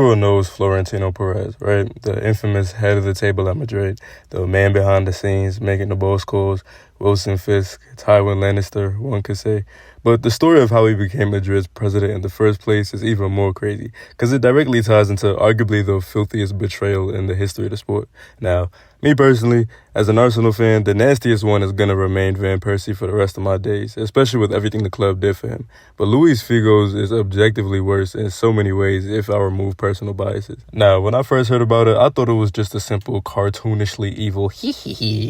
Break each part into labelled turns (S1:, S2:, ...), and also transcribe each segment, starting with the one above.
S1: Everyone knows Florentino Perez, right? The infamous head of the table at Madrid, the man behind the scenes, making the boss calls, Wilson Fisk, Tywin Lannister, one could say. But the story of how he became Madrid's president in the first place is even more crazy, because it directly ties into arguably the filthiest betrayal in the history of the sport. Now, me personally, as an Arsenal fan, the nastiest one is going to remain Van Persie for the rest of my days, especially with everything the club did for him. But Luis Figo's is objectively worse in so many ways if I remove personal biases. Now, when I first heard about it, I thought it was just a simple cartoonishly evil,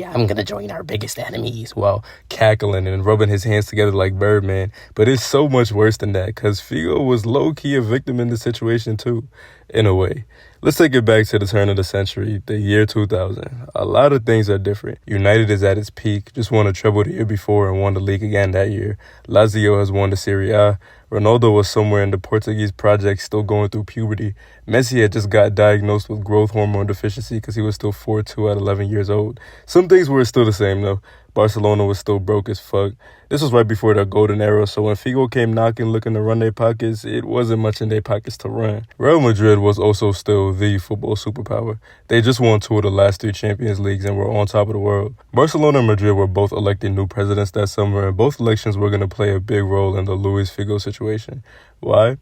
S1: I'm going to join our biggest enemies, while cackling and rubbing his hands together like Birdman. But it's so much worse than that, because Figo was low-key a victim in the situation too, in a way. Let's take it back to the turn of the century, the year 2000. A lot of things are different. United is at its peak, just won a treble the year before and won the league again that year. Lazio has won the Serie A. Ronaldo was somewhere in the Portuguese project still going through puberty. Messi had just got diagnosed with growth hormone deficiency because he was still 4'2" at 11 years old. Some things were still the same though. Barcelona was still broke as fuck. This was right before their golden era, so when Figo came knocking looking to run their pockets, it wasn't much in their pockets to run. Real Madrid was also still the football superpower. They just won 2 of the last 3 Champions Leagues and were on top of the world. Barcelona and Madrid were both electing new presidents that summer, and both elections were going to play a big role in the Luis Figo situation. Why?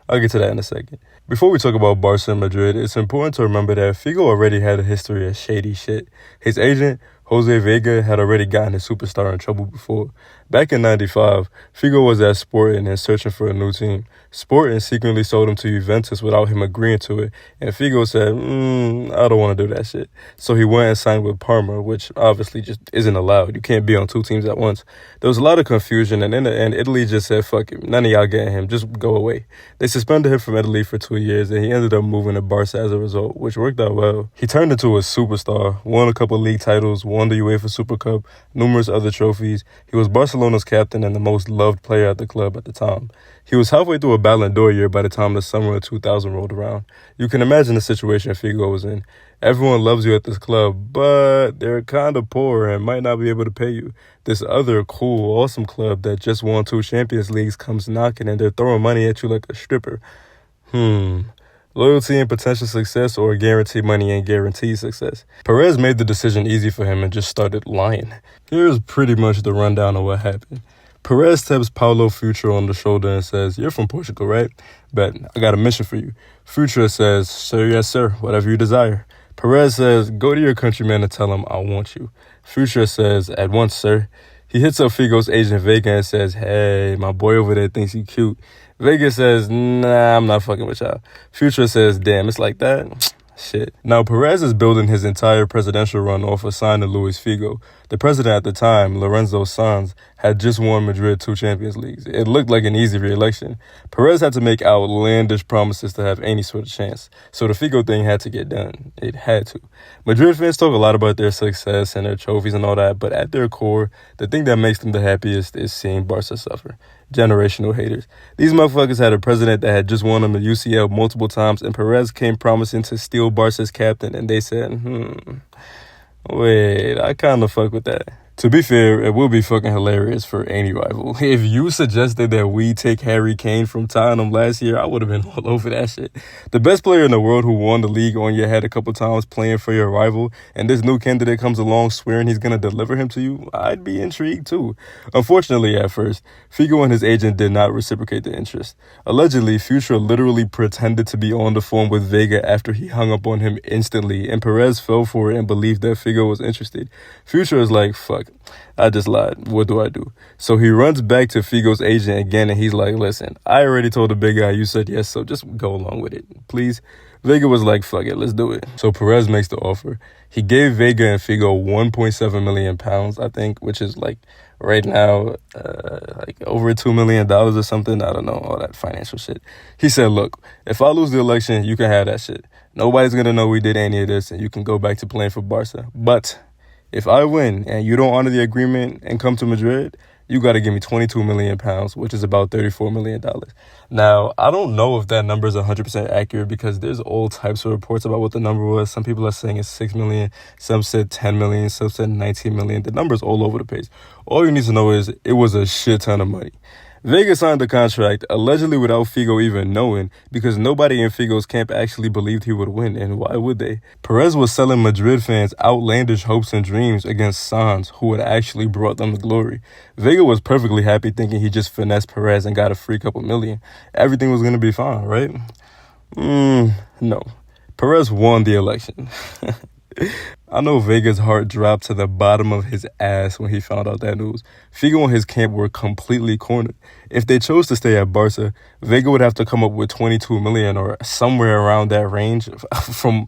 S1: I'll get to that in a second. Before we talk about Barca and Madrid, it's important to remember that Figo already had a history of shady shit. His agent, Jose Vega, had already gotten his superstar in trouble before. Back in 95, Figo was at Sporting and searching for a new team. Sporting secretly sold him to Juventus without him agreeing to it, and Figo said, I don't want to do that shit. So he went and signed with Parma, which obviously just isn't allowed. You can't be on 2 teams at once. There was a lot of confusion, and in the end, Italy just said, fuck it, none of y'all getting him, just go away. They suspended him from Italy for 2 years, and he ended up moving to Barca as a result, which worked out well. He turned into a superstar, won a couple league titles, won the UEFA Super Cup, numerous other trophies. He was Barcelona's captain and the most loved player at the club at the time. He was halfway through a Ballon d'Or year by the time the summer of 2000 rolled around. You can imagine the situation Figo was in. Everyone loves you at this club, but they're kind of poor and might not be able to pay you. This other cool, awesome club that just won 2 Champions Leagues comes knocking and they're throwing money at you like a stripper. Loyalty and potential success, or guaranteed money and guaranteed success? Perez made the decision easy for him and just started lying. Here's pretty much the rundown of what happened. Perez taps Paulo Futre on the shoulder and says, "You're from Portugal, right? Bet, I got a mission for you." Futre says, "Sir, yes, sir, whatever you desire." Perez says, "Go to your countryman and tell him I want you." Futre says, "At once, sir." He hits up Figo's agent Vega and says, "Hey, my boy over there thinks you cute." Vega says, "Nah, I'm not fucking with y'all." Futre says, "Damn, it's like that? Shit." Now, Perez is building his entire presidential run off of signing Luis Figo. The president at the time, Lorenzo Sanz, had just won Madrid 2 Champions Leagues. It looked like an easy re-election. Perez had to make outlandish promises to have any sort of chance, so the Figo thing had to get done. It had to. Madrid fans talk a lot about their success and their trophies and all that, but at their core, the thing that makes them the happiest is seeing Barca suffer. Generational haters. These motherfuckers had a president that had just won them the UCL multiple times, and Perez came promising to steal Barca's captain, and they said, wait, I kind of fuck with that. To be fair, it will be fucking hilarious for any rival. If you suggested that we take Harry Kane from Tottenham last year, I would have been all over that shit. The best player in the world who won the league on your head a couple times playing for your rival, and this new candidate comes along swearing he's going to deliver him to you, I'd be intrigued too. Unfortunately, at first, Figo and his agent did not reciprocate the interest. Allegedly, Futre literally pretended to be on the phone with Vega after he hung up on him instantly, and Perez fell for it and believed that Figo was interested. Futre is like, fuck, I just lied. What do I do? So he runs back to Figo's agent again, and he's like, listen, I already told the big guy you said yes, so just go along with it, please. Vega was like, fuck it, let's do it. So Perez makes the offer. He gave Vega and Figo 1.7 million pounds, I think, which is like right now, like over $2 million or something. I don't know, all that financial shit. He said, look, if I lose the election, you can have that shit. Nobody's going to know we did any of this, and you can go back to playing for Barca. But if I win and you don't honor the agreement and come to Madrid, you got to give me 22 million pounds, which is about $34 million. Now, I don't know if that number is 100% accurate because there's all types of reports about what the number was. Some people are saying it's 6 million. Some said 10 million. Some said 19 million. The number's all over the place. All you need to know is it was a shit ton of money. Vega signed the contract, allegedly without Figo even knowing, because nobody in Figo's camp actually believed he would win, and why would they? Perez was selling Madrid fans outlandish hopes and dreams against Sans, who had actually brought them the glory. Vega was perfectly happy thinking he just finessed Perez and got a free couple million. Everything was going to be fine, right? No. Perez won the election. I know Vega's heart dropped to the bottom of his ass when he found out that news. Figo and his camp were completely cornered. If they chose to stay at Barca, Vega would have to come up with 22 million or somewhere around that range from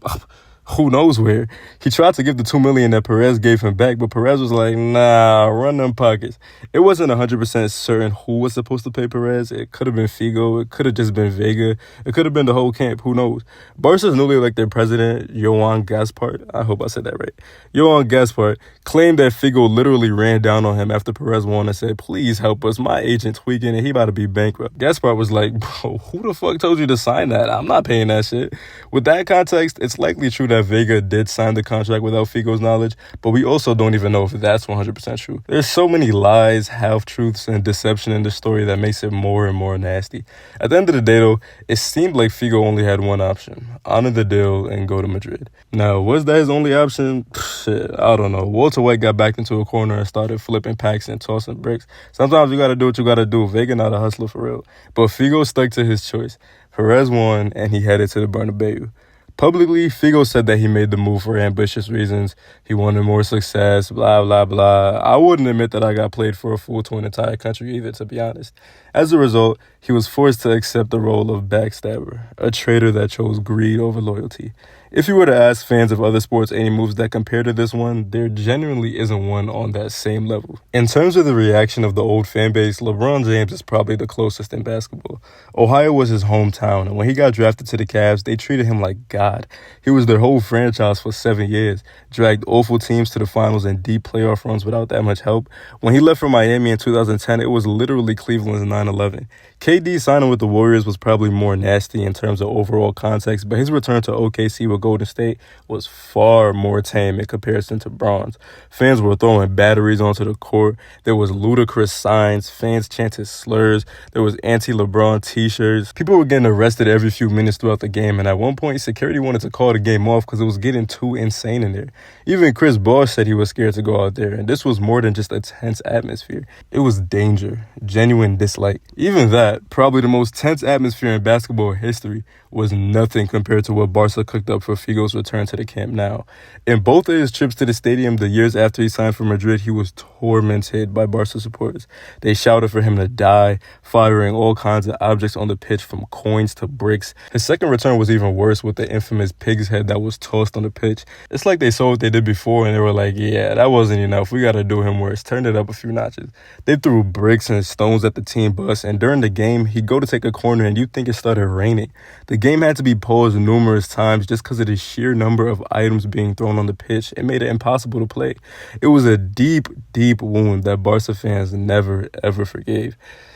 S1: who knows where. He tried to give the 2 million that Perez gave him back, but Perez was like, nah, run them pockets. It wasn't 100% certain who was supposed to pay Perez. It could have been Figo. It could have just been Vega. It could have been the whole camp. Who knows? Barca's newly elected president, Joan Gaspart, I hope I said that right. Joan Gaspart claimed that Figo literally ran down on him after Perez won and said, please help us. My agent tweaking and he about to be bankrupt. Gaspart was like, bro, who the fuck told you to sign that? I'm not paying that shit. With that context, it's likely true that Vega did sign the contract without Figo's knowledge, but we also don't even know if that's 100% true. There's so many lies, half-truths, and deception in the story that makes it more and more nasty. At the end of the day, though, it seemed like Figo only had one option: honor the deal and go to Madrid. Now, was that his only option? Shit, I don't know. Walter White got backed into a corner and started flipping packs and tossing bricks. Sometimes you gotta do what you gotta do. Vega not a hustler for real. But Figo stuck to his choice. Perez won, and he headed to the Bernabeu. Publicly, Figo said that he made the move for ambitious reasons. He wanted more success, blah, blah, blah. I wouldn't admit that I got played for a fool to an entire country either, to be honest. As a result, he was forced to accept the role of backstabber, a traitor that chose greed over loyalty. If you were to ask fans of other sports any moves that compare to this one, there genuinely isn't one on that same level. In terms of the reaction of the old fan base, LeBron James is probably the closest in basketball. Ohio was his hometown, and when he got drafted to the Cavs, they treated him like God. He was their whole franchise for 7 years, dragged awful teams to the finals and deep playoff runs without that much help. When he left for Miami in 2010, it was literally Cleveland's 9/11. KD signing with the Warriors was probably more nasty in terms of overall context, but his return to OKC with Golden State was far more tame in comparison to Bron's. Fans were throwing batteries onto the court. There was ludicrous signs. Fans chanted slurs. There was anti-LeBron t-shirts. People were getting arrested every few minutes throughout the game, and at one point, security wanted to call the game off because it was getting too insane in there. Even Chris Bosh said he was scared to go out there, and this was more than just a tense atmosphere. It was danger, genuine dislike. Even that, probably the most tense atmosphere in basketball history, was nothing compared to what Barca cooked up for Figo's return to the camp now. In both of his trips to the stadium the years after he signed for Madrid, he was tormented by Barca supporters. They shouted for him to die, firing all kinds of objects on the pitch from coins to bricks. His second return was even worse with the infamous pig's head that was tossed on the pitch. It's like they saw what they did before and they were like, yeah, that wasn't enough. We got to do him worse. Turn it up a few notches. They threw bricks and stones at the team bus, and during the game, he'd go to take a corner and you'd think it started raining. The game had to be paused numerous times just because of the sheer number of items being thrown on the pitch. It made it impossible to play. It was a deep, deep wound that Barca fans never, ever forgave.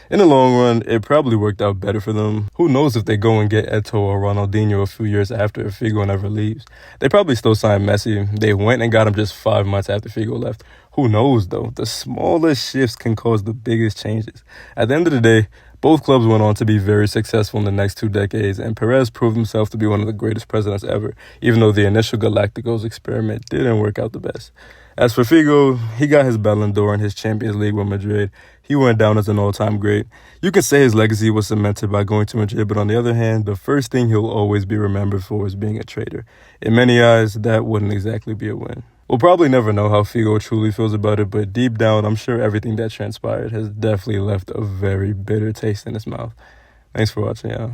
S1: In the long run, it probably worked out better for them. Who knows if they go and get Eto'o or Ronaldinho a few years after if Figo never leaves. They probably still signed Messi. They went and got him just 5 months after Figo left. Who knows, though? The smallest shifts can cause the biggest changes. At the end of the day, both clubs went on to be very successful in the next 2 decades, and Perez proved himself to be one of the greatest presidents ever, even though the initial Galacticos experiment didn't work out the best. As for Figo, he got his Ballon d'Or and his Champions League with Madrid. He went down as an all-time great. You could say his legacy was cemented by going to Madrid, but on the other hand, the first thing he'll always be remembered for is being a traitor. In many eyes, that wouldn't exactly be a win. We'll probably never know how Figo truly feels about it, but deep down, I'm sure everything that transpired has definitely left a very bitter taste in his mouth. Thanks for watching, y'all.